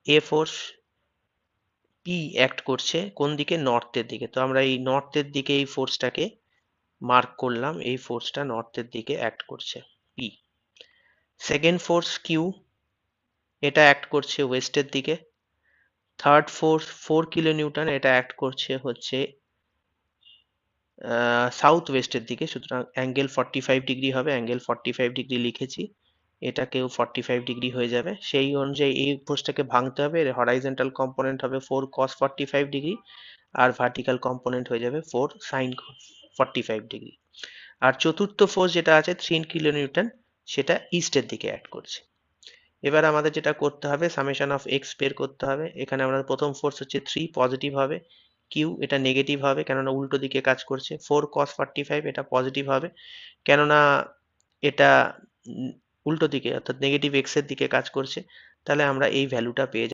এ force P act করছে কোন দিকে, নর্থের দিকে। তো আমরা এই নর্থের দিকে এই ফোর্সটাকে মার্ক করলাম, এই ফোর্সটা নর্থের দিকে অ্যাক্ট করছে, পি। সেকেন্ড ফোর্স কিউ, এটা অ্যাক্ট করছে ওয়েস্টের দিকে। থার্ড ফোর্স 4 কিলোনিউটন, এটা অ্যাক্ট করছে হচ্ছে সাউথ ওয়েস্টের দিকে, সুতরাং অ্যাঙ্গেল 45 ডিগ্রি হবে, অ্যাঙ্গেল 45 ডিগ্রি লিখেছি, এটাকেও 45 ডিগ্রি হয়ে যাবে। সেই অনুযায়ী এই ফোর্সটাকে ভাঙতে হবে, হরাইজন্টাল কম্পোনেন্ট হবে 4 cos 45 ডিগ্রি, আর ভার্টিক্যাল কম্পোনেন্ট হয়ে যাবে 4 sin 45 ডিগ্রি। আর চতুর্থ ফোর্স যেটা আছে 3 কিলোনিউটন, সেটা ইস্টের দিকে অ্যাক্ট করছে। এবার আমাদের যেটা করতে হবে, সামেশন অফ এক্স বের করতে হবে। এখানে আমরা প্রথম ফোর্স হচ্ছে 3 পজিটিভ হবে, কিউ এটা নেগেটিভ হবে কেননা উল্টো দিকে কাজ করছে। 4 cos 45 এটা পজিটিভ হবে কেননা এটা উল্টো দিকে অর্থাৎ নেগেটিভ এক্স এর দিকে কাজ করছে। তাহলে আমরা এই ভ্যালুটা পেয়ে